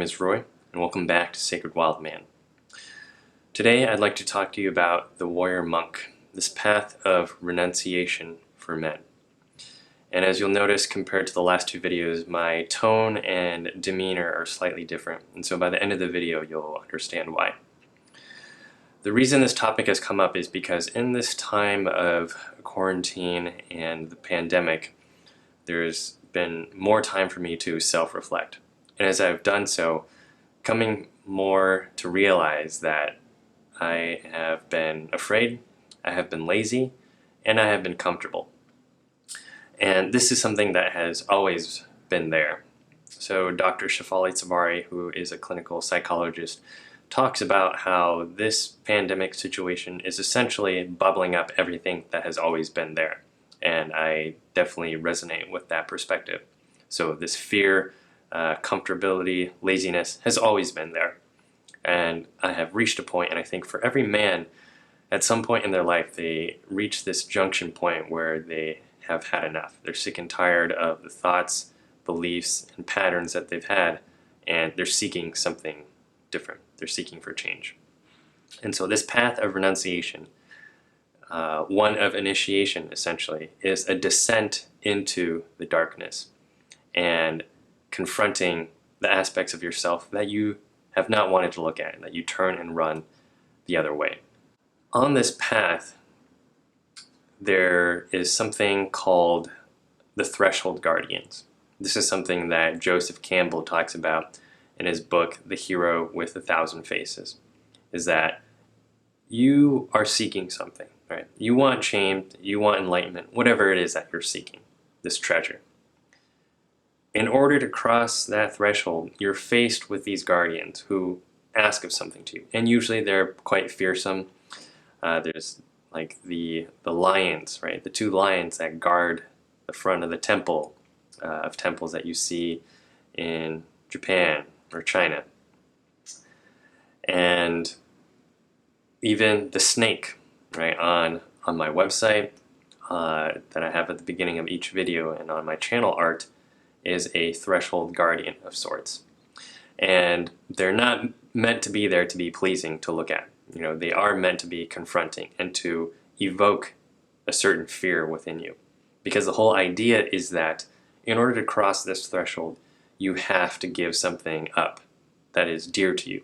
name is Roy, and welcome back to Sacred Wild Man. Today I'd like to talk to you about the warrior monk, this path of renunciation for men. And as you'll notice, compared to the last two videos, my tone and demeanor are slightly different, and so by the end of the video you'll understand why. The reason this topic has come up is because in this time of quarantine and the pandemic, there's been more time for me to self-reflect. And as I've done so, coming more to realize that I have been afraid, I have been lazy, and I have been comfortable. And this is something that has always been there. So Dr. Shefali Tsabari, who is a clinical psychologist, talks about how this pandemic situation is essentially bubbling up everything that has always been there. And I definitely resonate with that perspective. So this fear, comfortability, laziness has always been there. And I have reached a point, and I think for every man, at some point in their life, they reach this junction point where they have had enough. They're sick and tired of the thoughts, beliefs, and patterns that they've had, and they're seeking something different. They're seeking for change. And so this path of renunciation, one of initiation essentially, is a descent into the darkness and confronting the aspects of yourself that you have not wanted to look at, and that you turn and run the other way. On this path, there is something called the threshold guardians. This is something that Joseph Campbell talks about in his book, The Hero with a Thousand Faces, is that you are seeking something, right? You want change, you want enlightenment, whatever it is that you're seeking, this treasure. In order to cross that threshold, you're faced with these guardians who ask of something to you. And usually they're quite fearsome. There's like the lions, right? The two lions that guard the front of the temple, of temples that you see in Japan or China. And even the snake, right, on my website that I have at the beginning of each video and on my channel art, is a threshold guardian of sorts. And they're not meant to be there to be pleasing to look at. You know, they are meant to be confronting and to evoke a certain fear within you. Because the whole idea is that in order to cross this threshold, you have to give something up that is dear to you.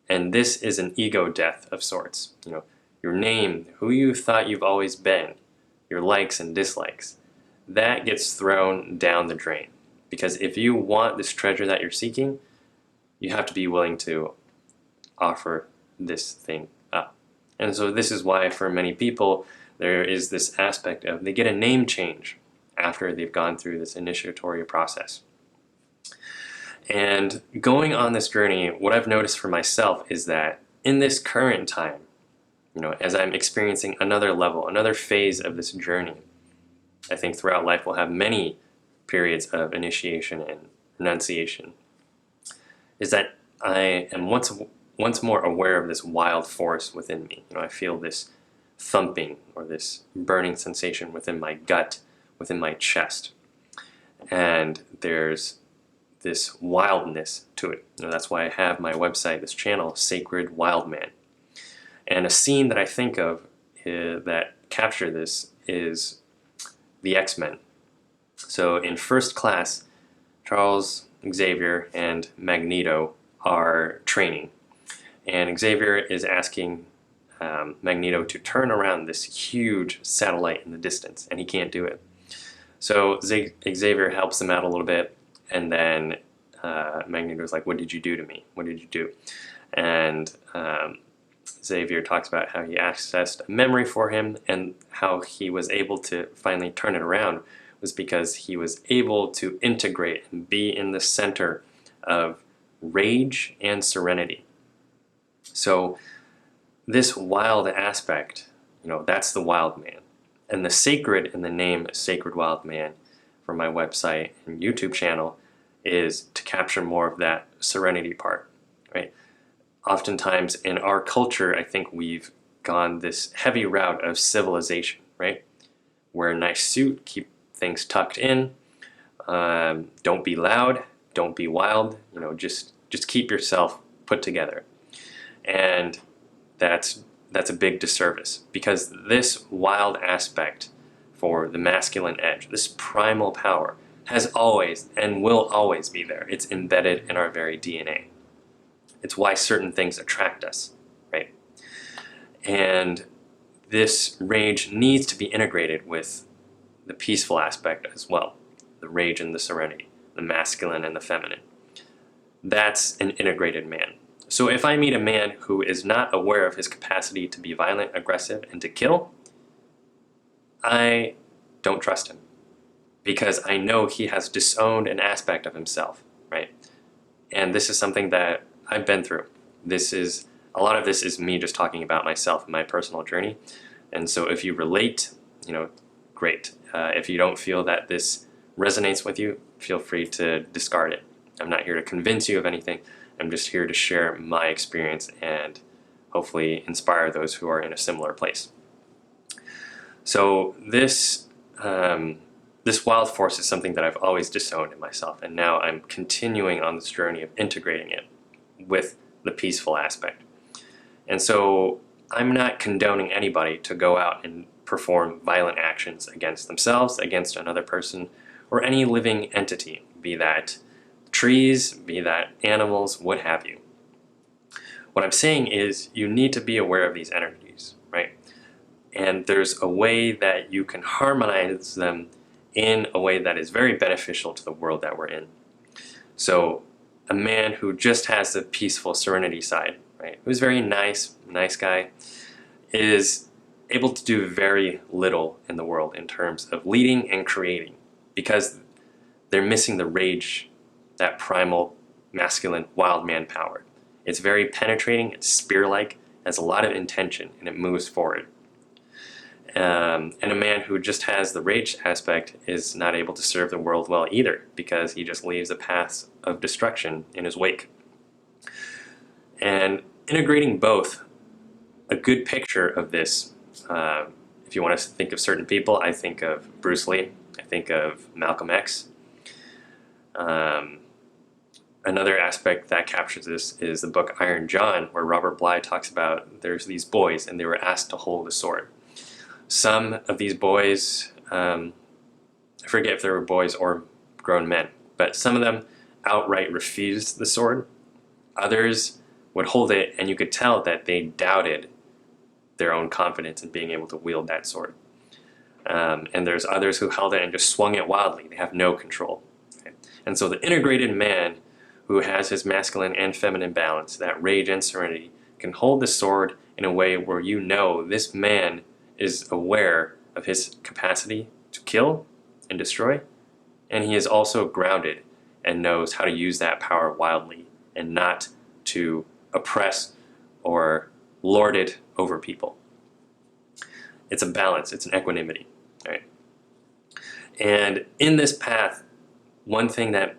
And this is an ego death of sorts. You know, your name, who you thought you've always been, your likes and dislikes, that gets thrown down the drain. Because if you want this treasure that you're seeking, you have to be willing to offer this thing up. And so this is why for many people there is this aspect of they get a name change after they've gone through this initiatory process. And going on this journey, what I've noticed for myself is that in this current time, you know, as I'm experiencing another level, another phase of this journey, I think throughout life we'll have many periods of initiation and renunciation, is that I am once more aware of this wild force within me. You know, I feel this thumping or this burning sensation within my gut, within my chest. And there's this wildness to it. You know, that's why I have my website, this channel, Sacred Wild Man. And a scene that I think of that capture this is the X-Men. So in First Class, Charles Xavier and Magneto are training. And Xavier is asking Magneto to turn around this huge satellite in the distance, and he can't do it. So Xavier helps him out a little bit, and then Magneto's like, "What did you do to me? What did you do?" And Xavier talks about how he accessed a memory for him, and how he was able to finally turn it around was because he was able to integrate and be in the center of rage and serenity. So this wild aspect, you know, that's the wild man. And the sacred in the name Sacred Wild Man for my website and YouTube channel is to capture more of that serenity part, right? Oftentimes in our culture, I think we've gone this heavy route of civilization, right? Wear a nice suit, keep things tucked in, don't be loud, don't be wild, you know, just Just keep yourself put together. And that's a big disservice, because this wild aspect for the masculine edge, this primal power, has always and will always be there. It's embedded in our very DNA. It's why certain things attract us, right? And this rage needs to be integrated with the peaceful aspect as well, the rage and the serenity, the masculine and the feminine. That's an integrated man. So if I meet a man who is not aware of his capacity to be violent, aggressive, and to kill, I don't trust him, because I know he has disowned an aspect of himself, right? And this is something that I've been through. A lot of this is me just talking about myself and my personal journey. And so if you relate, great. If you don't feel that this resonates with you, feel free to discard it. I'm not here to convince you of anything. I'm just here to share my experience and hopefully inspire those who are in a similar place. So this wild force is something that I've always disowned in myself, and now I'm continuing on this journey of integrating it with the peaceful aspect. And so I'm not condoning anybody to go out and perform violent actions against themselves, against another person, or any living entity, be that trees, be that animals, what have you. What I'm saying is you need to be aware of these energies, right? And there's a way that you can harmonize them in a way that is very beneficial to the world that we're in. So a man who just has the peaceful serenity side, right, who's very nice guy, is able to do very little in the world in terms of leading and creating, because they're missing the rage, that primal masculine wild man power. It's very penetrating, it's spear-like, has a lot of intention, and it moves forward. And a man who just has the rage aspect is not able to serve the world well either, because he just leaves a path of destruction in his wake. And integrating both, a good picture of this, if you want to think of certain people, I think of Bruce Lee, I think of Malcolm X. Another aspect that captures this is the book Iron John, where Robert Bly talks about there's these boys and they were asked to hold a sword. Some of these boys, I forget if they were boys or grown men, but some of them outright refused the sword. Others would hold it, and you could tell that they doubted their own confidence in being able to wield that sword. And there's others who held it and just swung it wildly. They have no control. Okay? And so the integrated man who has his masculine and feminine balance, that rage and serenity, can hold the sword in a way where this man is aware of his capacity to kill and destroy, and he is also grounded and knows how to use that power wildly and not to oppress or lord it over people. It's a balance, it's an equanimity, right? And in this path, one thing that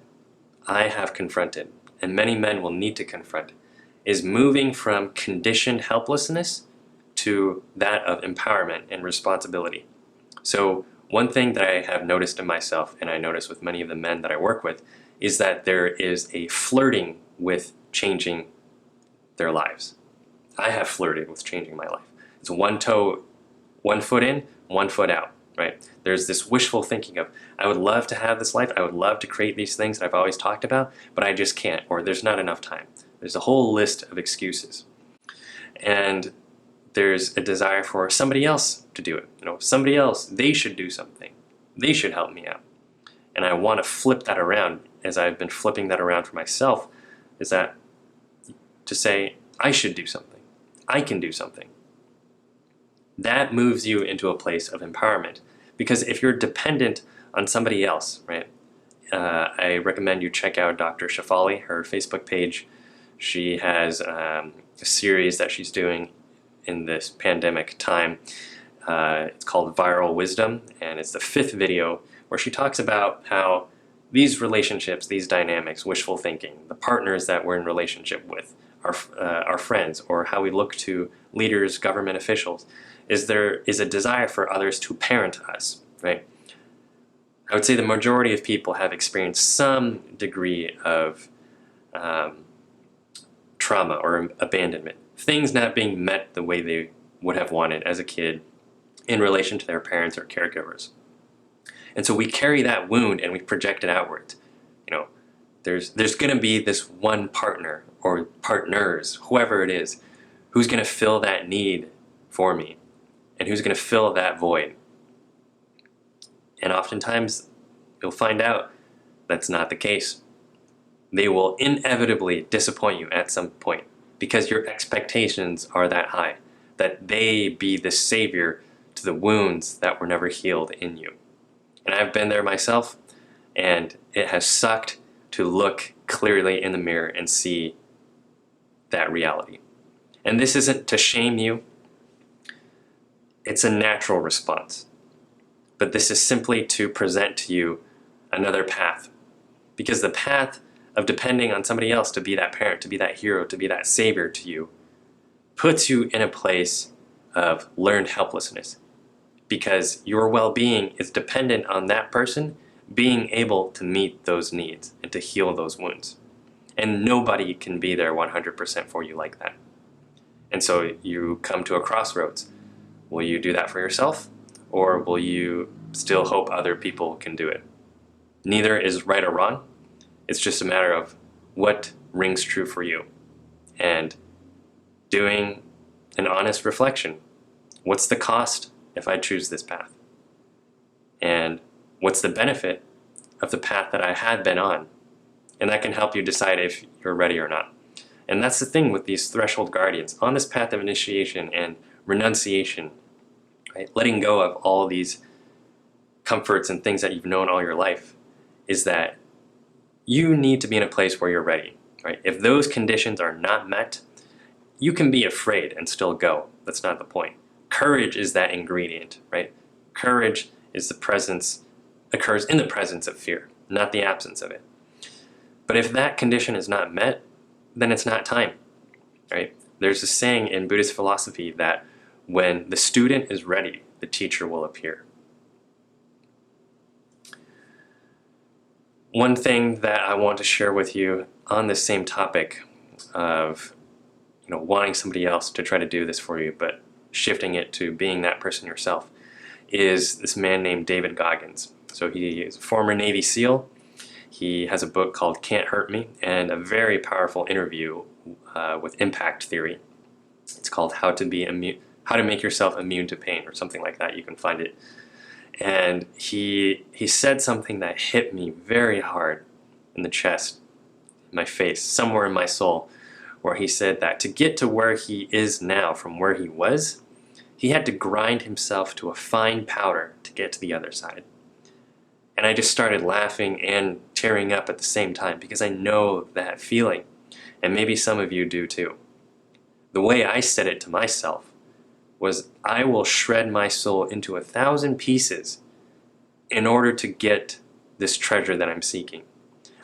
I have confronted, and many men will need to confront, is moving from conditioned helplessness to that of empowerment and responsibility. So one thing that I have noticed in myself, and I notice with many of the men that I work with, is that there is a flirting with changing their lives. I have flirted with changing my life. It's one foot in, 1 foot out, right? There's this wishful thinking of, I would love to have this life, I would love to create these things that I've always talked about, but I just can't, or there's not enough time. There's a whole list of excuses. And there's a desire for somebody else to do it. Somebody else, they should do something. They should help me out. And I want to flip that around, as I've been flipping that around for myself, is that to say, I should do something. I can do something. That moves you into a place of empowerment. Because if you're dependent on somebody else, right? I recommend you check out Dr. Shafali, her Facebook page. She has a series that she's doing in this pandemic time. It's called Viral Wisdom, and it's the 5th video where she talks about how these relationships, these dynamics, wishful thinking, the partners that we're in relationship with, our friends, or how we look to leaders, government officials, there is a desire for others to parent us, right? I would say the majority of people have experienced some degree of trauma or abandonment, things not being met the way they would have wanted as a kid in relation to their parents or caregivers. And so we carry that wound and we project it outwards. You know, there's going to be this one partner or partners, whoever it is, who's going to fill that need for me and who's going to fill that void. And oftentimes you'll find out that's not the case. They will inevitably disappoint you at some point because your expectations are that high, that they be the savior to the wounds that were never healed in you. And I've been there myself, and it has sucked to look clearly in the mirror and see that reality. And this isn't to shame you. It's a natural response. But this is simply to present to you another path. Because the path of depending on somebody else to be that parent, to be that hero, to be that savior to you, puts you in a place of learned helplessness. Because your well-being is dependent on that person being able to meet those needs and to heal those wounds. And nobody can be there 100% for you like that. And so you come to a crossroads. Will you do that for yourself, or will you still hope other people can do it? Neither is right or wrong. It's just a matter of what rings true for you and doing an honest reflection. What's the cost if I choose this path? And what's the benefit of the path that I had been on? And that can help you decide if you're ready or not. And that's the thing with these threshold guardians. On this path of initiation and renunciation, right, letting go of all these comforts and things that you've known all your life, is that you need to be in a place where you're ready. Right? If those conditions are not met, you can be afraid and still go. That's not the point. Courage is that ingredient, right? Courage is occurs in the presence of fear, not the absence of it. But if that condition is not met, then it's not time, right? There's a saying in Buddhist philosophy that when the student is ready, the teacher will appear. One thing that I want to share with you on this same topic of, wanting somebody else to try to do this for you, but shifting it to being that person yourself, is this man named David Goggins. So he is a former Navy SEAL. He has a book called Can't Hurt Me and a very powerful interview with impact theory. It's called How to Make Yourself Immune to Pain, or something like that. You can find it. And he said something that hit me very hard in the chest, in my face, somewhere in my soul, where he said that to get to where he is now from where he was, he had to grind himself to a fine powder to get to the other side. And I just started laughing and tearing up at the same time because I know that feeling, and maybe some of you do too. The way I said it to myself was, I will shred my soul into 1,000 pieces in order to get this treasure that I'm seeking.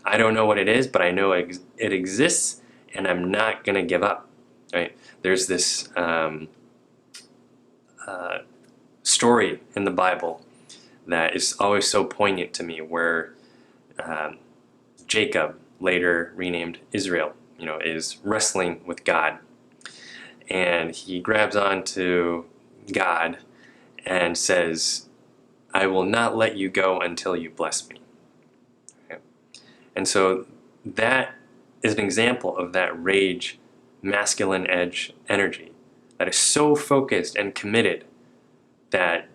I don't know what it is, but I know it exists, and I'm not going to give up. Right? There's this story in the Bible that is always so poignant to me, where Jacob, later renamed Israel, is wrestling with God. And he grabs onto God and says, I will not let you go until you bless me. Okay? And so that is an example of that rage, masculine edge energy that is so focused and committed that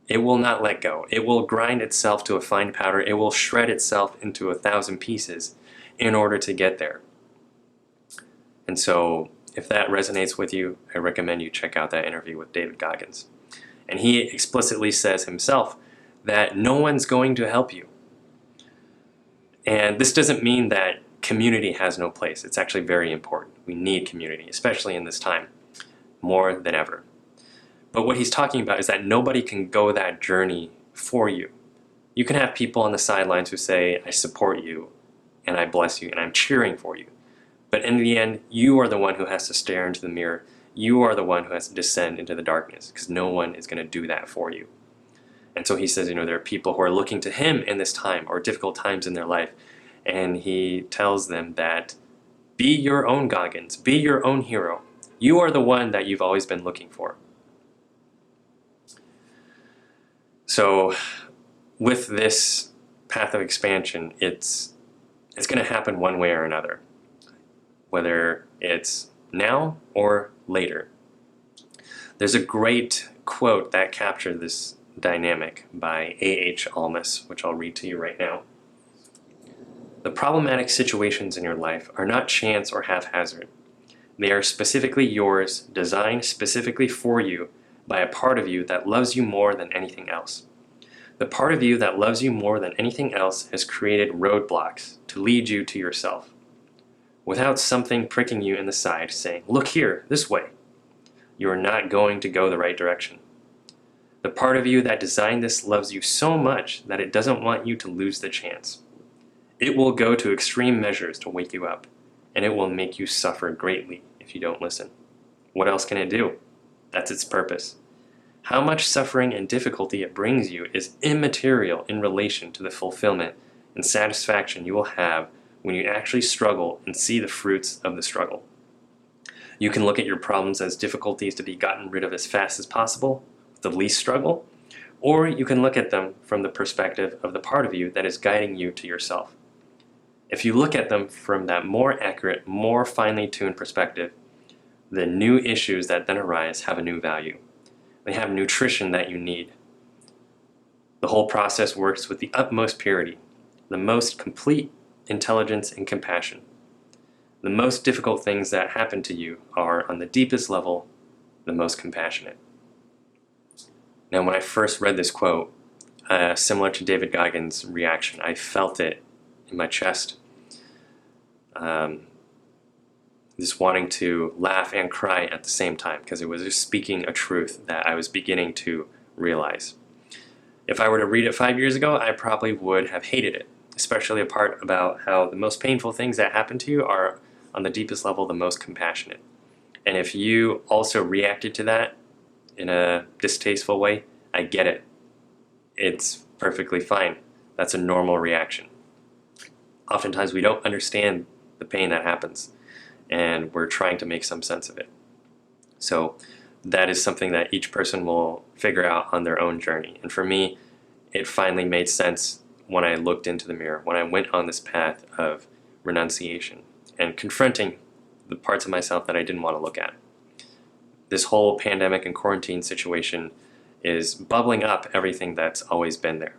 it will not let go. It will grind itself to a fine powder. It will shred itself into 1,000 pieces in order to get there. And so if that resonates with you, I recommend you check out that interview with David Goggins. And he explicitly says himself that no one's going to help you. And this doesn't mean that community has no place. It's actually very important. We need community, especially in this time, more than ever. But what he's talking about is that nobody can go that journey for you. You can have people on the sidelines who say, I support you, and I bless you, and I'm cheering for you. But in the end, you are the one who has to stare into the mirror. You are the one who has to descend into the darkness, because no one is going to do that for you. And so he says, there are people who are looking to him in this time, or difficult times in their life, and he tells them that Be your own Goggins. Be your own hero. You are the one that you've always been looking for. So with this path of expansion, it's going to happen one way or another, whether it's now or later. There's a great quote that captured this dynamic by A.H. Almas, which I'll read to you right now. The problematic situations in your life are not chance or haphazard. They are specifically yours, designed specifically for you by a part of you that loves you more than anything else. The part of you that loves you more than anything else has created roadblocks to lead you to yourself. Without something pricking you in the side saying, "Look here, this way," you are not going to go the right direction. The part of you that designed this loves you so much that it doesn't want you to lose the chance. It will go to extreme measures to wake you up, and it will make you suffer greatly if you don't listen. What else can it do? That's its purpose. How much suffering and difficulty it brings you is immaterial in relation to the fulfillment and satisfaction you will have when you actually struggle and see the fruits of the struggle. You can look at your problems as difficulties to be gotten rid of as fast as possible, with the least struggle, or you can look at them from the perspective of the part of you that is guiding you to yourself. If you look at them from that more accurate, more finely tuned perspective, the new issues that then arise have a new value. They have nutrition that you need. The whole process works with the utmost purity, the most complete intelligence and compassion. The most difficult things that happen to you are, on the deepest level, the most compassionate. Now, when I first read this quote, similar to David Goggins' reaction, I felt it in my chest, just wanting to laugh and cry at the same time, because it was just speaking a truth that I was beginning to realize. If I were to read it 5 years ago, I probably would have hated it, especially a part about how the most painful things that happen to you are, on the deepest level, the most compassionate. And if you also reacted to that in a distasteful way, I get it. It's perfectly fine. That's a normal reaction. Oftentimes we don't understand the pain that happens, and we're trying to make some sense of it. So that is something that each person will figure out on their own journey. And for me, it finally made sense when I looked into the mirror, when I went on this path of renunciation and confronting the parts of myself that I didn't want to look at. This whole pandemic and quarantine situation is bubbling up everything that's always been there.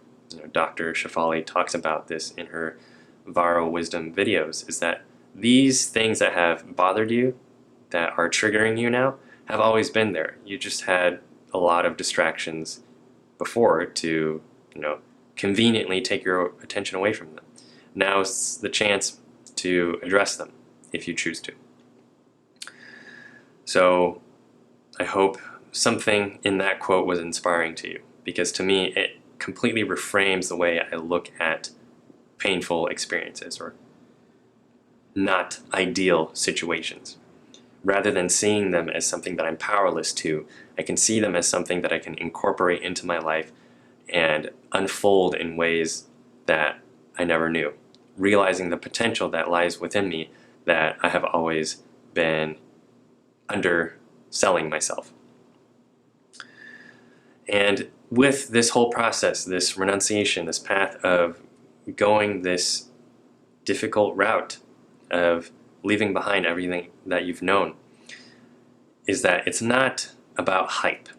Dr. Shefali talks about this in her viral wisdom videos, is that these things that have bothered you, that are triggering you now, have always been there. You just had a lot of distractions before to, conveniently take your attention away from them. Now is the chance to address them if you choose to. So I hope something in that quote was inspiring to you, because to me it completely reframes the way I look at painful experiences or not ideal situations. Rather than seeing them as something that I'm powerless to, I can see them as something that I can incorporate into my life and unfold in ways that I never knew, realizing the potential that lies within me that I have always been underselling myself. And with this whole process, this renunciation, this path of going this difficult route of leaving behind everything that you've known, is that it's not about hype.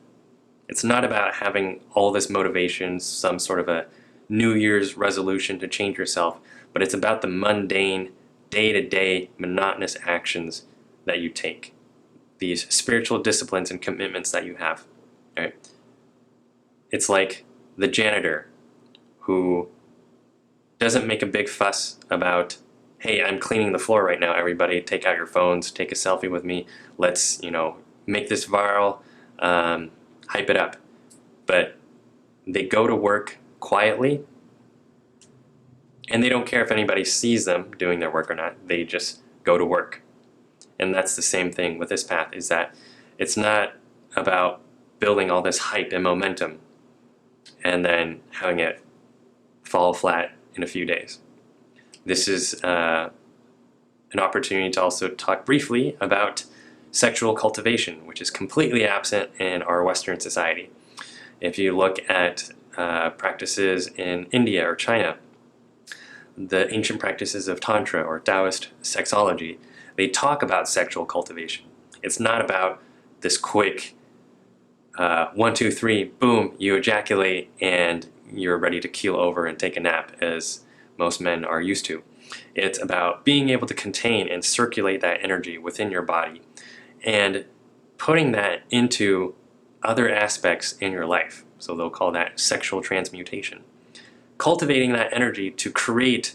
It's not about having all this motivation, some sort of a New Year's resolution to change yourself, but it's about the mundane, day-to-day, monotonous actions that you take, these spiritual disciplines and commitments that you have. Right? It's like the janitor who doesn't make a big fuss about, "Hey, I'm cleaning the floor right now, everybody, take out your phones, take a selfie with me, let's, make this viral, hype it up." But they go to work quietly, and they don't care if anybody sees them doing their work or not. They just go to work. And that's the same thing with this path, is that it's not about building all this hype and momentum and then having it fall flat in a few days. This is an opportunity to also talk briefly about sexual cultivation, which is completely absent in our Western society. If you look at practices in India or China, the ancient practices of Tantra or Taoist sexology, they talk about sexual cultivation. It's not about this quick 1, 2, 3, boom, you ejaculate and you're ready to keel over and take a nap, as most men are used to. It's about being able to contain and circulate that energy within your body and putting that into other aspects in your life. So they'll call that sexual transmutation. Cultivating that energy to create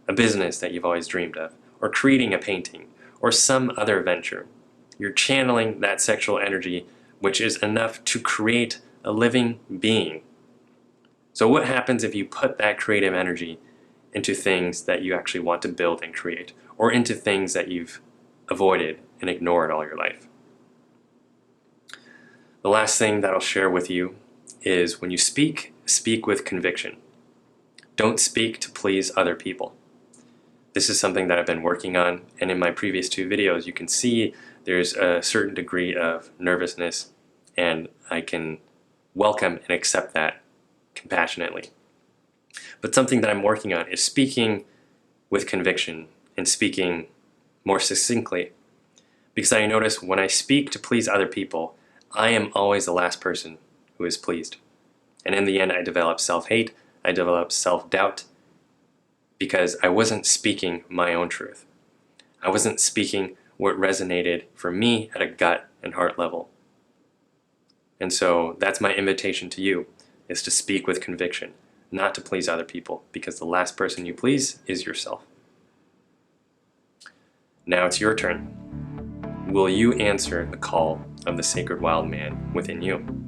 a business that you've always dreamed of, or creating a painting, or some other venture. You're channeling that sexual energy, which is enough to create a living being. So what happens if you put that creative energy into things that you actually want to build and create, or into things that you've avoided and ignored all your life? The last thing that I'll share with you is when you speak, speak with conviction. Don't speak to please other people. This is something that I've been working on, and in my previous 2 videos you can see there's a certain degree of nervousness, and I can welcome and accept that compassionately. But something that I'm working on is speaking with conviction and speaking more succinctly, because I notice when I speak to please other people, I am always the last person who is pleased. And in the end, I develop self-hate, I develop self-doubt, because I wasn't speaking my own truth. I wasn't speaking what resonated for me at a gut and heart level. And so that's my invitation to you, is to speak with conviction, not to please other people, because the last person you please is yourself. Now it's your turn. Will you answer the call of the sacred wild man within you?